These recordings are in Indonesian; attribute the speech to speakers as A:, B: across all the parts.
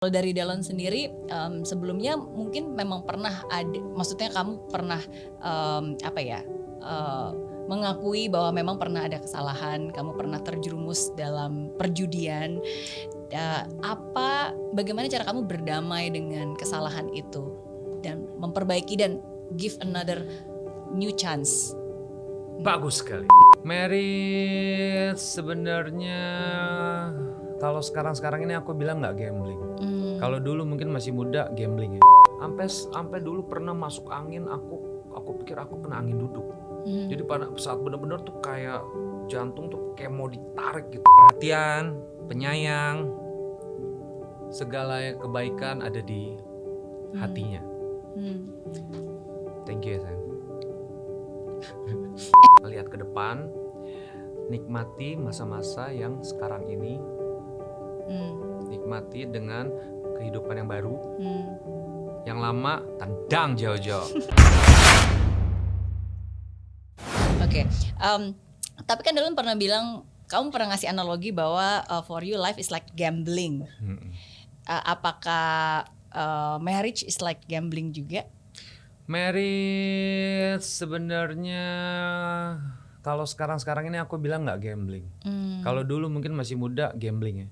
A: Kalau dari Delon sendiri, sebelumnya mungkin memang pernah ada, maksudnya kamu pernah mengakui bahwa memang pernah ada kesalahan, kamu pernah terjerumus dalam perjudian. Bagaimana cara kamu berdamai dengan kesalahan itu dan memperbaiki dan give another new chance?
B: Bagus sekali. Merit sebenarnya kalau sekarang ini aku bilang nggak gambling. Kalau dulu mungkin masih muda gambling ya. Sampai dulu pernah masuk angin, aku pikir aku kena angin duduk. Jadi pada saat benar-benar tuh kayak jantung tuh kayak mau ditarik gitu. Perhatian, penyayang, segala kebaikan ada di hatinya. Thank you ya sayang. Lihat ke depan, nikmati masa-masa yang sekarang ini, nikmati dengan kehidupan yang baru, yang lama tendang jauh-jauh.
A: Oke, tapi kan Delon pernah bilang, kamu pernah ngasih analogi bahwa for you life is like gambling. Apakah marriage is like gambling juga?
B: Merit sebenarnya kalau sekarang ini aku bilang nggak gambling. Kalau dulu mungkin masih muda gambling ya.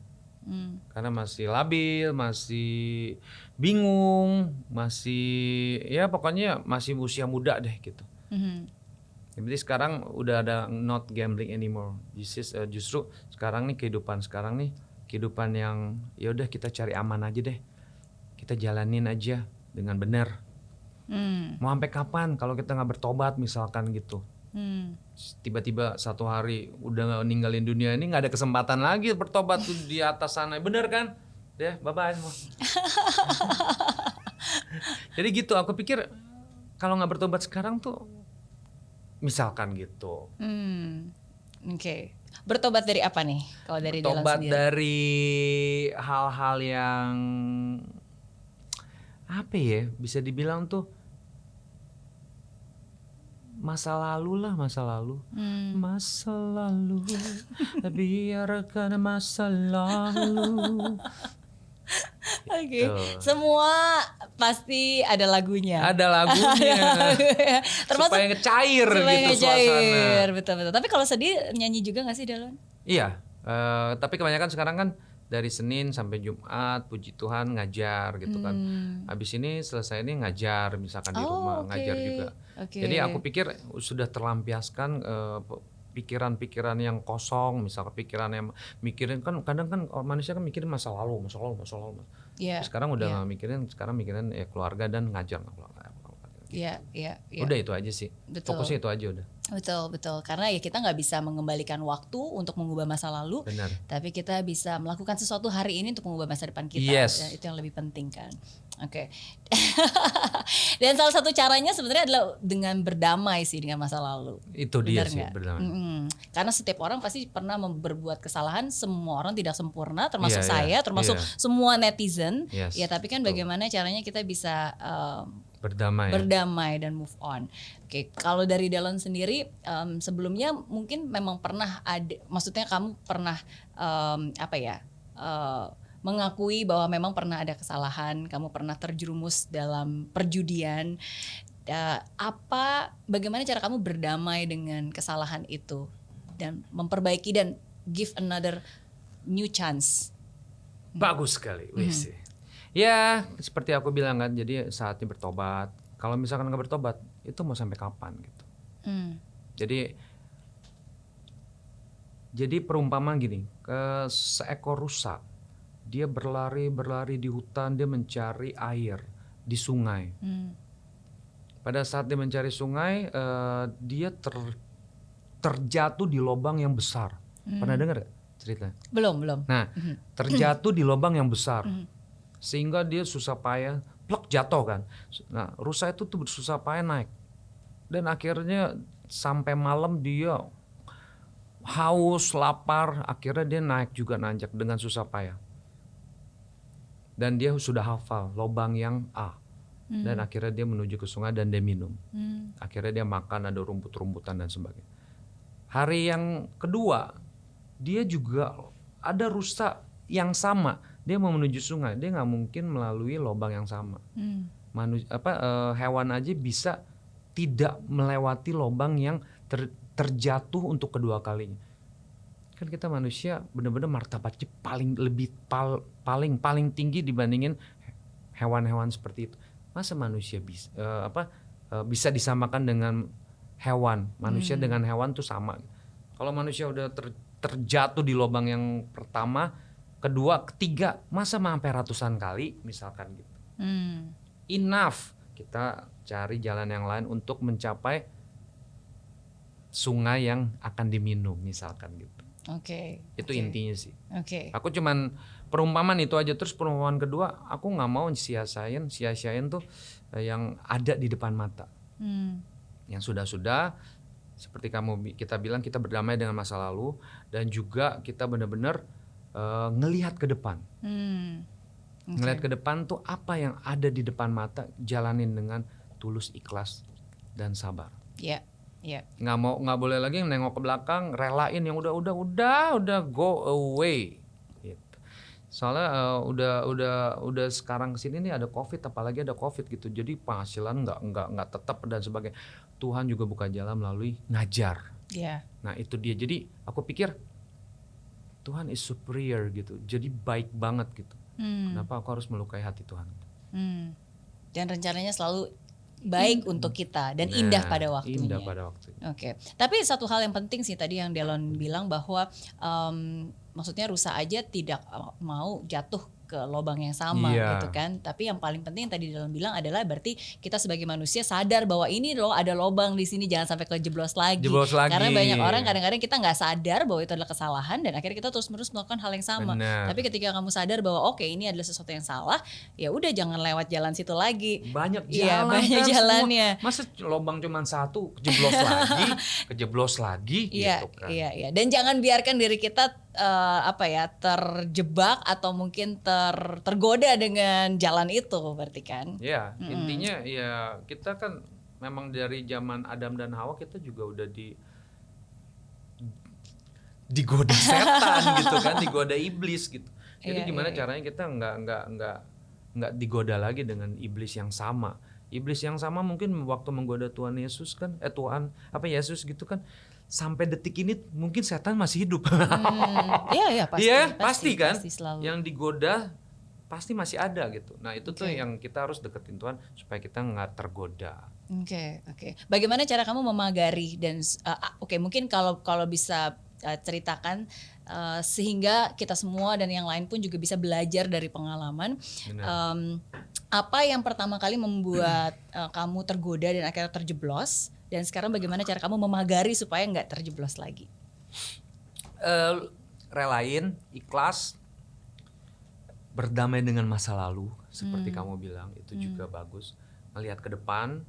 B: Karena masih labil, masih bingung, masih ya pokoknya masih usia muda deh gitu. Jadi sekarang udah ada not gambling anymore. Justru sekarang nih kehidupan yang ya udah kita cari aman aja deh. Kita jalanin aja dengan benar. Mau sampai kapan kalau kita nggak bertobat misalkan gitu. Tiba-tiba satu hari udah ninggalin dunia ini nggak ada kesempatan lagi bertobat tuh di atas sana, bener kan? Deh, bye-bye semua. Jadi gitu, aku pikir kalau nggak bertobat sekarang tuh, misalkan gitu.
A: Oke. Bertobat dari apa nih? Kalau dari Delon
B: Bertobat
A: sendiri?
B: dari hal-hal yang apa ya? Bisa dibilang tuh masa lalu. Masa lalu, biarkan masa lalu.
A: Oke, semua pasti ada lagunya.
B: Ada lagunya. supaya ngecair gitu suasana.
A: Betul. Tapi kalau sedih nyanyi juga nggak sih Delon?
B: Iya, tapi kebanyakan sekarang kan dari Senin sampai Jumat puji Tuhan ngajar gitu kan. Habis ini selesai ini ngajar misalkan di rumah, ngajar juga. Jadi aku pikir sudah terlampiaskan pikiran-pikiran yang kosong, misalkan pikiran yang mikirin kan kadang kan manusia kan mikirin masa lalu.
A: Yeah,
B: Sekarang udah nggak mikirin, sekarang mikirin ya keluarga dan ngajar.
A: Iya.
B: Udah itu aja sih.
A: Betul.
B: Fokusnya itu aja udah.
A: Betul. Karena ya kita nggak bisa mengembalikan waktu untuk mengubah masa lalu.
B: Benar.
A: Tapi kita bisa melakukan sesuatu hari ini untuk mengubah masa depan kita.
B: Yes.
A: Ya, itu yang lebih penting kan. Oke. Dan salah satu caranya sebenarnya adalah dengan berdamai sih dengan masa lalu.
B: Itu dia
A: Benar
B: sih
A: nggak?
B: berdamai.
A: Karena setiap orang pasti pernah berbuat kesalahan. Semua orang tidak sempurna, termasuk
B: Iya,
A: saya, termasuk semua netizen.
B: Yes,
A: Ya tapi kan bagaimana caranya kita bisa berdamai dan move on. Oke, kalau dari Delon sendiri, sebelumnya mungkin memang pernah ada, maksudnya kamu pernah mengakui bahwa memang pernah ada kesalahan, kamu pernah terjerumus dalam perjudian. Bagaimana cara kamu berdamai dengan kesalahan itu dan memperbaiki dan give another new chance?
B: Bagus sekali, wis. Ya, seperti aku bilang kan, jadi saatnya bertobat. Kalau misalkan nggak bertobat, itu mau sampai kapan gitu. Jadi perumpamaan gini, seekor rusa, dia berlari di hutan, dia mencari air di sungai. Pada saat dia mencari sungai, dia terjatuh di lubang yang besar. Pernah dengar gak ceritanya?
A: Belum.
B: Nah, terjatuh di lubang yang besar. Sehingga dia susah payah, plek jatuh kan. Nah, rusa itu tuh susah payah naik. Dan akhirnya sampai malam dia haus, lapar, akhirnya dia naik juga nanjak dengan susah payah. Dan dia sudah hafal lubang yang A. Dan akhirnya dia menuju ke sungai dan dia minum. Akhirnya dia makan, ada rumput-rumputan dan sebagainya. Hari yang kedua, dia juga ada rusa yang sama. dia mau menuju sungai, dia nggak mungkin melalui lubang yang sama. Hewan aja bisa tidak melewati lubang yang terjatuh untuk kedua kalinya. Kan kita manusia benar-benar martabatnya paling tinggi dibandingin hewan-hewan seperti itu. Masa manusia bisa disamakan dengan hewan? Manusia dengan hewan tuh sama. Kalau manusia udah terjatuh di lubang yang pertama, kedua, ketiga, masa sampai ratusan kali misalkan gitu. Enough, kita cari jalan yang lain untuk mencapai sungai yang akan diminum misalkan gitu. Itu intinya sih. Aku cuman perumpamaan itu aja. Terus perumpamaan kedua, aku nggak mau sia-siain tuh yang ada di depan mata. Yang sudah seperti kita bilang, kita berdamai dengan masa lalu dan juga kita benar-benar ngelihat ke depan. Ngelihat ke depan tuh apa yang ada di depan mata, jalanin dengan tulus, ikhlas dan sabar. Nggak boleh lagi nengok ke belakang, relain yang udah go away. Gitu. Soalnya udah sekarang kesini nih ada COVID, apalagi ada COVID gitu. Jadi penghasilan nggak tetap dan sebagainya. Tuhan juga buka jalan melalui ngajar. Nah itu dia. Jadi aku pikir Tuhan is superior gitu. Jadi baik banget gitu. Kenapa aku harus melukai hati Tuhan?
A: Dan rencananya selalu baik untuk kita dan indah pada waktunya. Tapi satu hal yang penting sih tadi yang Delon bilang bahwa maksudnya rusa aja tidak mau jatuh ke lubang yang sama gitu kan. Tapi yang paling penting yang tadi Delon bilang adalah berarti kita sebagai manusia sadar bahwa ini loh ada lubang di sini, jangan sampai kejeblos lagi. Karena banyak orang kadang-kadang kita nggak sadar bahwa itu adalah kesalahan dan akhirnya kita terus-menerus melakukan hal yang sama. Tapi ketika kamu sadar bahwa oke, ini adalah sesuatu yang salah, ya udah jangan lewat jalan situ lagi.
B: Banyak jalannya. Masa lubang cuma satu, kejeblos lagi gitu kan.
A: Iya. Dan jangan biarkan diri kita terjebak atau mungkin tergoda dengan jalan itu, berarti kan?
B: Ya, intinya ya kita kan memang dari zaman Adam dan Hawa kita juga udah digoda setan gitu kan, digoda iblis gitu. Jadi gimana caranya kita nggak digoda lagi dengan iblis yang sama. Iblis yang sama mungkin waktu menggoda Tuhan Yesus kan, Yesus gitu kan. Sampai detik ini mungkin setan masih hidup. Pasti kan. Pasti yang digoda pasti masih ada gitu. Nah itu tuh yang kita harus deketin Tuhan supaya kita nggak tergoda.
A: Oke. Bagaimana cara kamu memagari dan mungkin kalau bisa ceritakan sehingga kita semua dan yang lain pun juga bisa belajar dari pengalaman. Apa yang pertama kali membuat kamu tergoda dan akhirnya terjeblos? Dan sekarang bagaimana cara kamu memagari supaya nggak terjeblos lagi?
B: Relain, ikhlas, berdamai dengan masa lalu, seperti kamu bilang, itu juga bagus. Melihat ke depan,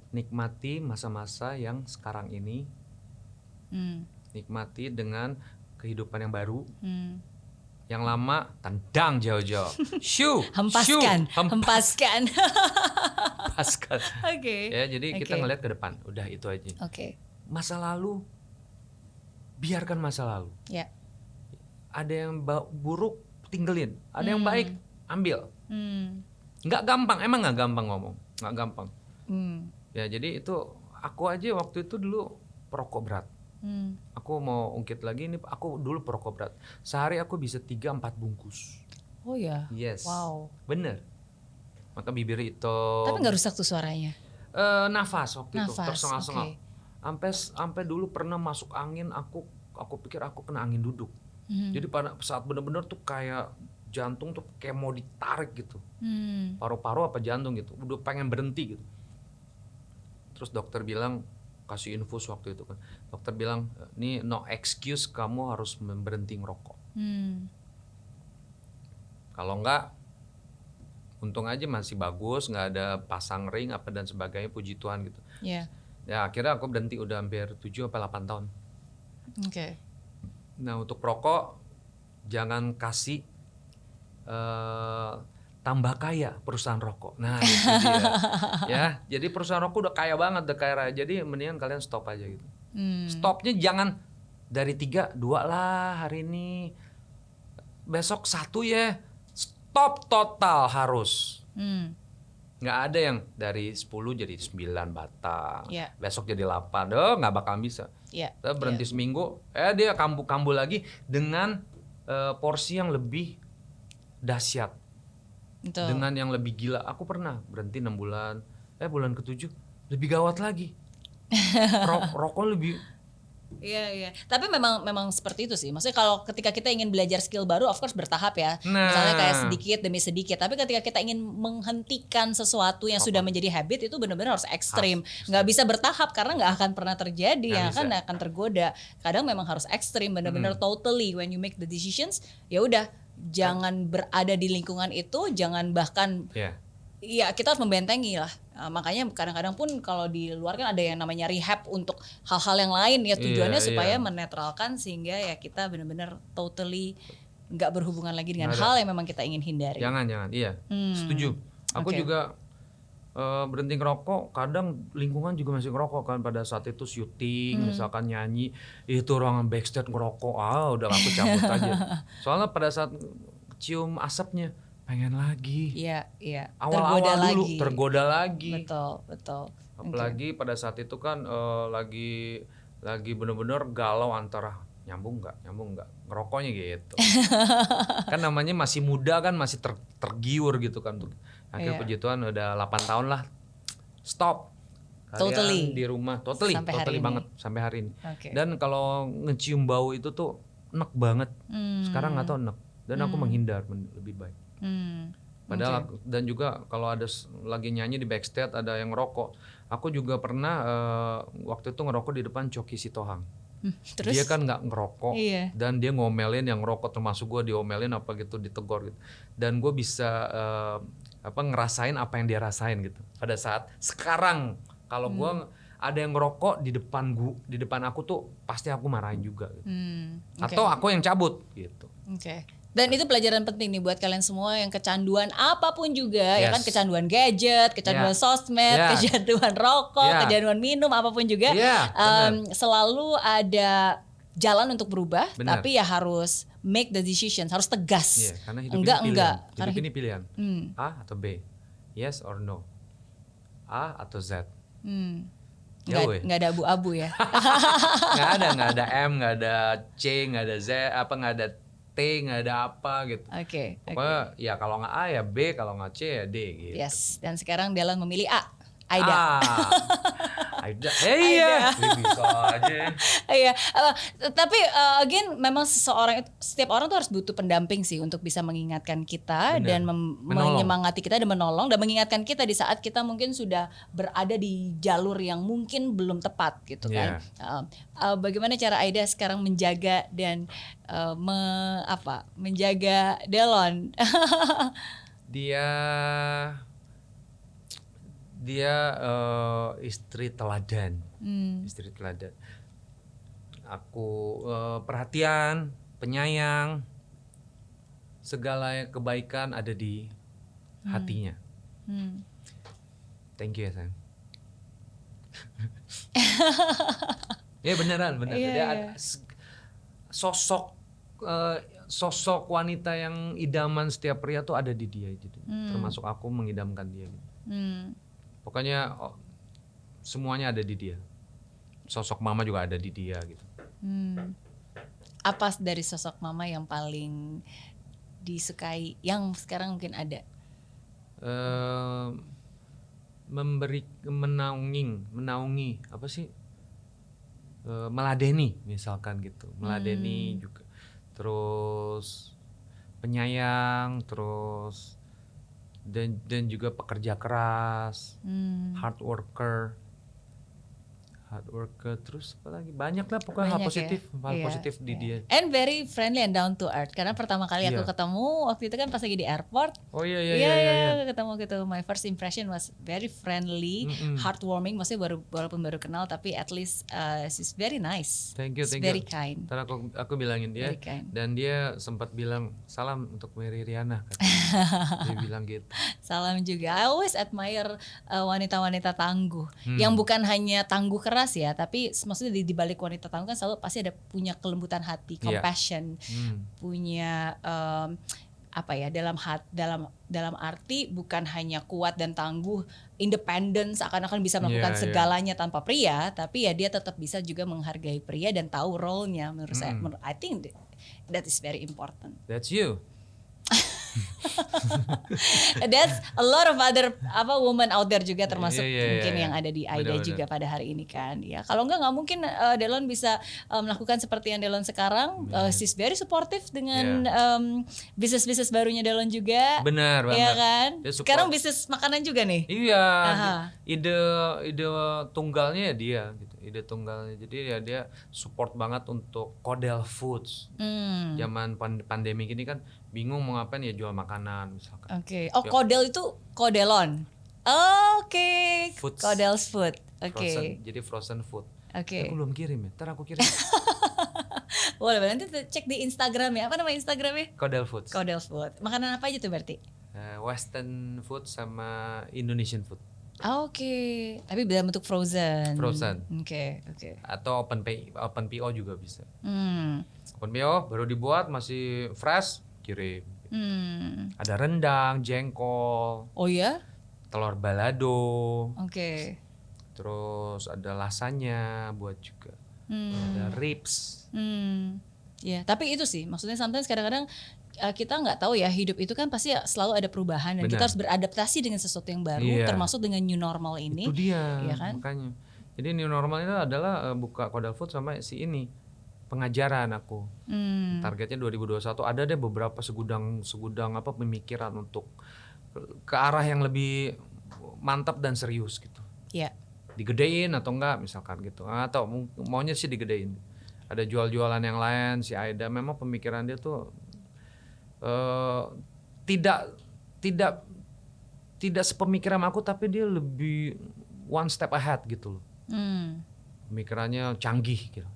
B: nikmati masa-masa yang sekarang ini, nikmati dengan kehidupan yang baru. Yang lama tendang jauh-jauh. Hempaskan. Ya, jadi kita ngelihat ke depan. Udah itu aja. Masa lalu biarkan masa lalu. Ada yang buruk tinggalin, ada yang baik ambil. Nggak gampang, emang nggak gampang ngomong, nggak gampang. Ya jadi itu aku aja waktu itu dulu perokok berat. Aku mau ungkit lagi ini, aku dulu perokok berat. Sehari aku bisa 3-4 bungkus.
A: Oh ya?
B: Yes.
A: Wow.
B: Bener. Maka bibir itu.
A: Tapi nggak rusak tuh suaranya?
B: Nafas waktu itu tersengah-sengah. Sampai dulu pernah masuk angin, aku pikir aku kena angin duduk. Jadi pada saat bener-bener tuh kayak jantung tuh kayak mau ditarik gitu. Paru-paru apa jantung gitu, udah pengen berhenti gitu. Terus dokter bilang, kasih infus waktu itu kan, dokter bilang ini no excuse, kamu harus berhenti ngerokok. Kalau enggak, untung aja masih bagus, nggak ada pasang ring apa dan sebagainya, puji Tuhan gitu. Ya akhirnya aku berhenti udah hampir 7-8 tahun. Nah untuk rokok jangan kasih tambah kaya perusahaan rokok. Nah itu dia. Ya, jadi perusahaan rokok udah kaya banget, udah kaya raya. Jadi mendingan kalian stop aja gitu. Stopnya jangan dari 3, 2 lah hari ini. Besok 1 ya. stop total harus. Nggak ada yang dari 10 jadi 9 batang, besok jadi 8, nggak bakal bisa. Kita berhenti seminggu, dia kambuh lagi dengan porsi yang lebih dahsyat, dengan yang lebih gila. Aku pernah berhenti 6 bulan, bulan ke-7 lebih gawat lagi. Rokok lebih.
A: Iya. Tapi memang seperti itu sih. Maksudnya kalau ketika kita ingin belajar skill baru, of course bertahap ya. Misalnya kayak sedikit demi sedikit. Tapi ketika kita ingin menghentikan sesuatu yang sudah menjadi habit, itu benar-benar harus ekstrim. Nggak bisa bertahap karena nggak akan pernah terjadi. Yang akan tergoda. Kadang memang harus ekstrim, benar-benar totally. When you make the decisions, ya udah, jangan berada di lingkungan itu, jangan bahkan. Iya, kita harus membentengi lah. Makanya kadang-kadang pun kalau di luar kan ada yang namanya rehab untuk hal-hal yang lain ya, tujuannya supaya menetralkan sehingga ya kita benar-benar totally nggak berhubungan lagi dengan hal yang memang kita ingin hindari.
B: Jangan, iya. Setuju. Aku juga berhenti ngerokok, kadang lingkungan juga masih ngerokok kan pada saat itu syuting, misalkan nyanyi, itu ruangan backstage ngerokok, udah aku cabut aja. Soalnya pada saat cium asapnya pengen lagi.
A: Iya.
B: Awal-awal dulu tergoda lagi.
A: Betul.
B: Apalagi pada saat itu kan lagi bener-bener galau antara nyambung nggak ngerokoknya gitu. Kan namanya masih muda kan, masih tergiur gitu kan. Akhirnya puji Tuhan udah 8 tahun lah. Stop. Kalian di rumah totally banget sampai hari ini. Dan kalau ngecium bau itu tuh enek banget. Sekarang nggak tahu enek. Dan aku menghindar lebih baik. Padahal dan juga kalau ada lagi nyanyi di backstage ada yang ngerokok, aku juga pernah waktu itu ngerokok di depan Choky Sitohang. Terus? Dia kan nggak ngerokok dan dia ngomelin yang ngerokok, termasuk gue diomelin apa gitu, ditegor gitu. Dan gue bisa ngerasain apa yang dia rasain gitu. Pada saat sekarang kalau gue ada yang ngerokok di depan aku tuh pasti aku marahin juga gitu. Atau aku yang cabut gitu.
A: Dan itu pelajaran penting nih buat kalian semua yang kecanduan apapun juga, ya kan, kecanduan gadget, kecanduan sosmed, kecanduan rokok, kecanduan minum, apapun juga, selalu ada jalan untuk berubah, tapi ya harus make the decision, harus tegas.
B: Karena hidup ini pilihan. A atau B, yes or no, A atau Z.
A: Nggak ada abu-abu ya.
B: nggak ada M, nggak ada C, nggak ada Z, nggak ada T, nggak ada apa gitu. Pokoknya ya kalau nggak A ya B, kalau nggak C ya D gitu.
A: Yes, dan sekarang Delon memilih A. Aida.
B: Aida. Iya. Bisa aja.
A: Iya. Tapi again memang setiap orang tuh harus butuh pendamping sih untuk bisa mengingatkan kita. Bener. Dan menyemangati kita dan menolong dan mengingatkan kita di saat kita mungkin sudah berada di jalur yang mungkin belum tepat gitu kan. Bagaimana cara Aida sekarang menjaga dan menjaga Delon?
B: Dia istri teladan. Istri teladan. Aku perhatian, penyayang, segala kebaikan ada di hatinya. Thank you ya sayang. Ya beneran. Dia ada sosok wanita yang idaman setiap pria tuh ada di dia gitu. Termasuk aku mengidamkan dia gitu. Pokoknya semuanya ada di dia. Sosok mama juga ada di dia gitu.
A: Apa dari sosok mama yang paling disukai yang sekarang mungkin ada?
B: Menaungi apa sih? Meladeni misalkan gitu. Meladeni juga. Terus penyayang, terus dan juga pekerja keras, hard worker, terus apa lagi, banyak lah pokoknya hal positif di dia.
A: And very friendly and down to earth. Karena pertama kali aku ketemu waktu itu kan pas lagi di airport. Iya. Ketemu gitu. My first impression was very friendly, heartwarming. Maksudnya walaupun baru kenal tapi at least she's very nice.
B: Thank you.
A: Very kind.
B: Ntar aku bilangin dia. Dan dia sempat bilang salam untuk Mary Riana. Dia bilang gitu.
A: Salam juga. I always admire wanita-wanita tangguh yang bukan hanya tangguh keras ya, tapi maksudnya di balik wanita tangguh kan selalu pasti ada punya kelembutan hati, compassion, punya apa ya, dalam arti bukan hanya kuat dan tangguh, independen seakan-akan bisa melakukan segalanya tanpa pria, tapi ya dia tetap bisa juga menghargai pria dan tahu role-nya. Menurut saya, I think that is very important.
B: That's you.
A: That's a lot of other woman out there juga, termasuk mungkin yang ada di Aida juga pada hari ini kan. Ya kalau nggak mungkin Delon bisa melakukan seperti yang Delon sekarang. She's very supportive dengan bisnis barunya Delon juga.
B: Benar banget.
A: Ya kan. Sekarang bisnis makanan juga nih.
B: Iya. Ide tunggalnya ya dia gitu. Ide tunggalnya. Jadi ya dia support banget untuk Kodel Foods. Zaman pandemi gini kan bingung mau ngapain, ya jual makanan misalkan.
A: Oke. Oh, Kodel itu Kodelon. Oke. Kodel's Food. Oke.
B: Jadi frozen food.
A: Oke.
B: Aku belum kirim ya. Ntar aku kirim.
A: Boleh, nanti cek di Instagram ya. Apa nama Instagramnya?
B: Kodel Foods.
A: Kodel's Food. Makanan apa aja tuh berarti?
B: Western food sama Indonesian food.
A: Oke. Tapi dalam bentuk frozen. Oke.
B: Atau open PO juga bisa. Open PO baru dibuat masih fresh, kirim. Ada rendang, jengkol.
A: Oh ya?
B: Telur balado.
A: Oke.
B: Terus ada lasanya buat juga. Ada ribs.
A: Ya, tapi itu sih maksudnya sometimes kadang-kadang kita nggak tahu ya, hidup itu kan pasti selalu ada perubahan dan kita harus beradaptasi dengan sesuatu yang baru, termasuk dengan new normal ini.
B: Itu dia,
A: ya kan?
B: Makanya. Jadi new normal itu adalah buka Kodel Food sama si ini. Pengajaran aku. Targetnya 2021 ada deh beberapa segudang pemikiran untuk ke arah yang lebih mantap dan serius gitu.
A: Iya. Digedein
B: atau enggak misalkan gitu. Atau maunya sih digedein. Ada jual-jualan yang lain, si Aida memang pemikiran dia tuh tidak sepemikiran aku, tapi dia lebih one step ahead gitu loh. Pemikirannya canggih gitu.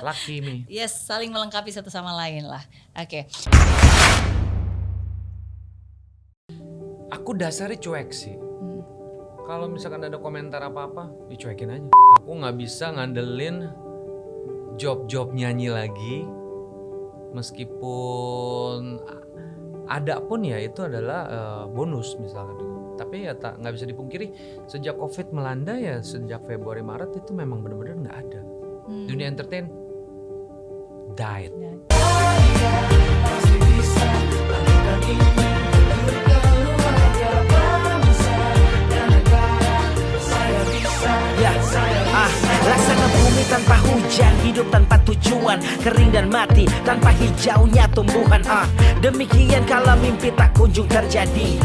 B: Lucky me.
A: Yes, saling melengkapi satu sama lain lah. Oke.
B: Aku dasarnya cuek sih. Kalau misalkan ada komentar apa-apa, dicuekin aja. Aku nggak bisa ngandelin job nyanyi lagi, meskipun ada pun ya itu adalah bonus misalkan. Tapi ya nggak bisa dipungkiri, sejak COVID melanda ya sejak Februari Maret itu memang benar-benar nggak ada. Dunia entertain died.
C: Laksana bumi tanpa hujan, hidup tanpa tujuan, kering dan mati tanpa hijaunya tumbuhan. Demikian kalau mimpi tak kunjung terjadi.